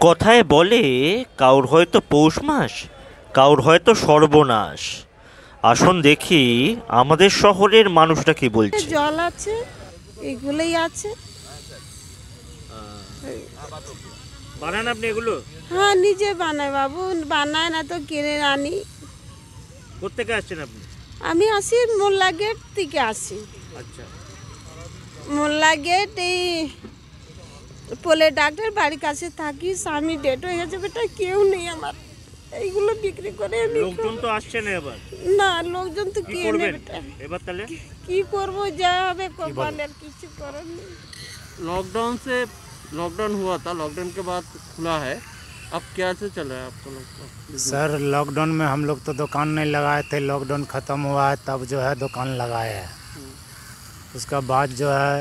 কথায় বলে কাউর হয়তো পৌষ মাস, কাউর হয়তো সর্বনাশ। আসুন দেখি আমাদের শহরের মানুষটা কি বলছে। জল আছে, এগুলোই আছে। বানান আপনি এগুলো? হ্যাঁ, নিজে বানাই বাবু, বানায় না তো কিনে আনি। কোত্থেকে আসছেন আপনি? আমি আসি মোল্লা গেট থেকে আসি। আচ্ছা, মোল্লা গেট এই পোলে ডাক্তার বাড়ির কাছে থাকি। স্বামী ডেট হয়ে গেছে, বেটা কেউ নেই আমার, এইগুলো বিক্রি করে আমি। লোকজন তো আসছে না এবার। না, লোকজন তো কি এনে বেটা এবার তাহলে কি করবো, যা হবে কপালের, কিছু করার নেই। लॉकडाउन हुआ था, लॉकडाउन के बाद खुला है, अब क्या से चल रहा है आपको लोग का? सर लॉकडाउन में हम लोग तो दुकान नहीं लगाए थे, लॉकडाउन ख़त्म हुआ है तब जो है दुकान लगाए हैं। उसका बाद जो है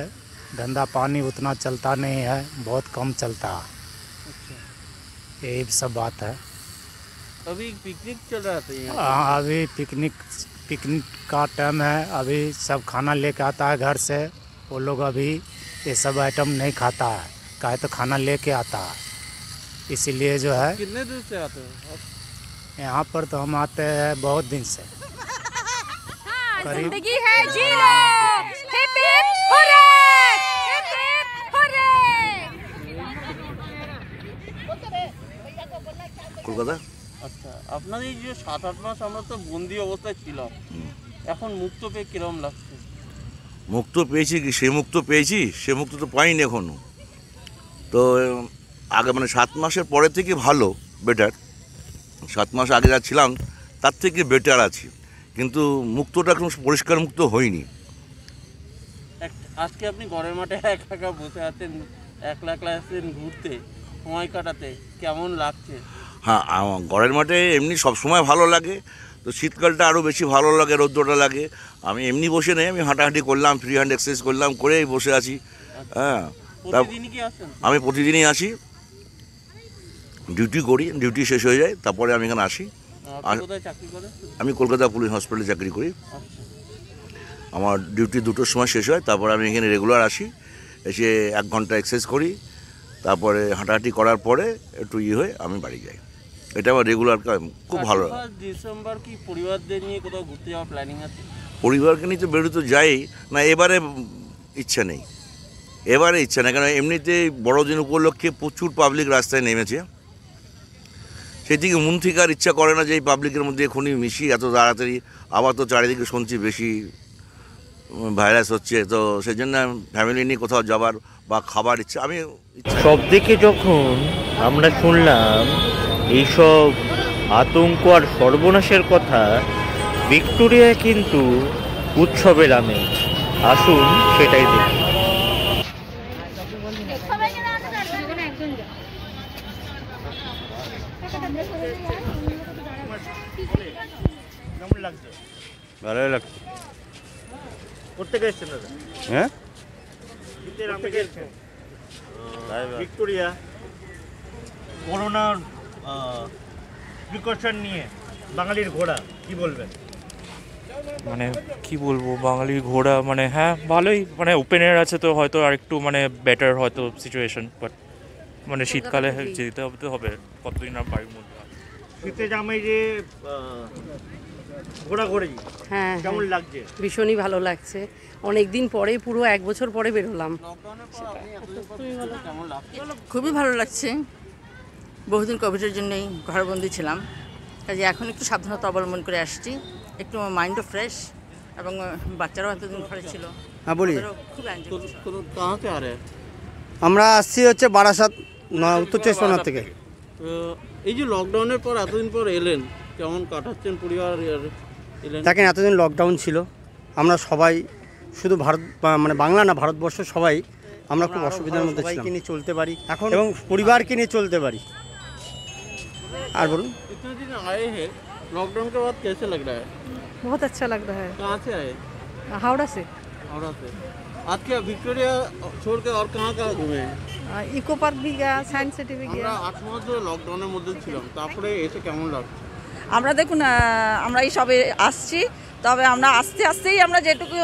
धंधा पानी उतना चलता नहीं है, बहुत कम चलता है। यही सब बात है। अभी पिकनिक चल रहा था यहाँ? हाँ, अभी पिकनिक का टाइम है। अभी सब खाना लेके आता है घर से। वो लोग अभी ये सब आइटम नहीं खाता है, काहे तो खाना लेके आता है, इसीलिए जो है। कितने दूर से आते हो आप? यहाँ पर तो हम आते हैं बहुत दिन से। जिंदगी है जी लो, hip hip hurray, hip hip hurray. Kolkata. আচ্ছা, আপনার এই যে 7-8 মাস আমরা তো বন্দি অবস্থায় ছিলাম, এখন মুক্ত পেয়ে কিরকম লাগছে? মুক্ত পেয়েছি কি, সে মুক্ত পেয়েছি, সে মুক্ত তো পাইনি এখনও। তো আগে মানে 7 মাসের পরে থেকে ভালো, বেটার। 7 মাস আগে যা ছিলাম তার থেকে বেটার আছি, কিন্তু মুক্তটা এখন পরিষ্কার মুক্ত হয়নি। আজকে আপনি ঘরের মাঠে একা একা বসে আছেন, একলা একলা আছেন ঘুরতে, সময় কাটাতে, কেমন লাগছে? হ্যাঁ, ঘরের মাঠে এমনি সব সময় ভালো লাগে, তো শীতকালটা আরও বেশি ভালো লাগে, রৌদ্রটা লাগে। আমি এমনি বসে নেই, আমি হাঁটাহাঁটি করলাম, ফ্রি হ্যান্ড এক্সারসাইজ করলাম, করেই বসে আছি। হ্যাঁ, প্রতিদিনই কি আসেন? আমি প্রতিদিনই আসি, ডিউটি করি, ডিউটি শেষ হয়ে যায় তারপরে আমি এখানে আসি। কোথায় চাকরি করেন? আমি কলকাতা পুলিশ হসপিটালে চাকরি করি। আচ্ছা, আমার ডিউটি 2টোর সময় শেষ হয়, তারপরে আমি এখানে রেগুলার আসি, এসে 1 ঘন্টা এক্সারসাইজ করি, তারপরে হাঁটাহাঁটি করার পরে একটু হয়ে আমি বাড়ি যাই। এটা আমার রেগুলার কাজ, খুব ভালো। ডিসেম্বর কি পরিবারদের নিয়ে কোথাও ঘুরতে যাওয়ার প্ল্যানিং আছে? পরিবারকে নিয়ে তো বেরোতে যাই না, এবারে ইচ্ছা নেই, এবারে ইচ্ছা নেই, কারণ এমনিতে বড়দিন উপলক্ষে প্রচুর পাবলিক রাস্তায় নেমেছে, সেই দিকে মন থেকে আর ইচ্ছা করে না যে এই পাবলিকের মধ্যে এখনই মিশি এত তাড়াতাড়ি। আবার তো চারিদিকে শুনছি বেশি ভাইরাস হচ্ছে, তো সেই জন্য ফ্যামিলি নিয়ে কোথাও যাবার বা খাবার ইচ্ছা আমি সব দিকে যখন আমরা শুনলাম এইসব আতঙ্ক আর সর্বনাশের কথা, ভিক্টোরিয়া কিন্তু উৎসবের আমেজ। আসুন সেটাই দেখি। ভালোই লাগছে। কোথেকে এসছেন দাদা? হ্যাঁ, ভিক্টোরিয়া করোনার প্রিকশন নিয়ে বাঙালির ঘোড়া, কি বলবেন? মানে কি বলবো, বাঙালির ঘোড়া মানে হ্যাঁ ভালোই, মানে ওপেন এয়ার আছে তো হয়তো আর একটু মানে বেটার হয়তো সিচুয়েশন, বাট মানে শীতকালে যেতে হবে কতদিন আর বাড়ির মধ্যে। শীতে জামাই যে ঘোরাঘুরি, হ্যাঁ কেমন লাগছে? ভীষণই ভালো লাগছে, অনেক দিন পরে, পুরো 1 বছর পরে বেরোলাম। খুবই ভালো লাগছে, বহুদিন কোভিডের জন্যই ঘরবন্দি ছিলাম, কাজে এখন একটু সাবধানতা অবলম্বন করে আসছি, একটু মাইন্ডও ফ্রেশ, এবং বাচ্চারাও এতদিন ঘরে ছিল। হ্যাঁ বলি, খুব এনজয় করছি। কাহাতে আ রে? আমরা আসছি হচ্ছে বারাসাত, উত্তর 24 থেকে। তো এই যে লকডাউনের পর এতদিন পর এলেন, কেমন কাটাচ্ছেন পরিবার? এলেন, দেখেন এতদিন লকডাউন ছিল, আমরা সবাই শুধু ভারত মানে বাংলা না, ভারতবর্ষ সবাই আমরা খুব অসুবিধার মধ্যে ছিলাম, নিয়ে চলতে পারি এখন এবং পরিবারকে নিয়ে চলতে পারি। আর বলুন, इतने दिन आए हैं, लॉकडाउन के बाद कैसे लग रहा है? बहुत अच्छा लग रहा है। कहाँ से आए? हावड़ा से। हावड़ा से। आज क्या विक्टोरिया छोड़ के और कहाँ कहाँ घूमे हैं? इको पार्क भी गया, साइंस सिटी भी আমরা गया। 8 মাস ধরে লকডাউনের মধ্যে ছিলাম, তারপরে এসে কেমন লাগছে? আমরা দেখুন, আমরা এই সবে আসছি, তবে আমরা আস্তে আস্তেই আমরা যেটুকু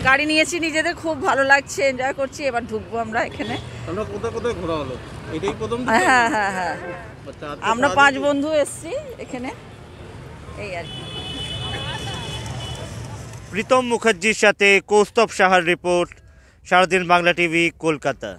গাড়ি নিয়েছি নিজেদের খুব ভালো লাগছে, এনজয় করছি। এবার ঢুকবো আমরা এখানে। আমরা কোথায় কোথায় ঘোরা হলো, এটাই প্রথম? হ্যাঁ হ্যাঁ হ্যাঁ, আমরা 5 বন্ধু এসেছি এখানে, এই আর কি। প্রীতম মুখার্জির সাথে কৌস্তব সাহার রিপোর্ট, সারাদিন বাংলা টিভি, কলকাতা।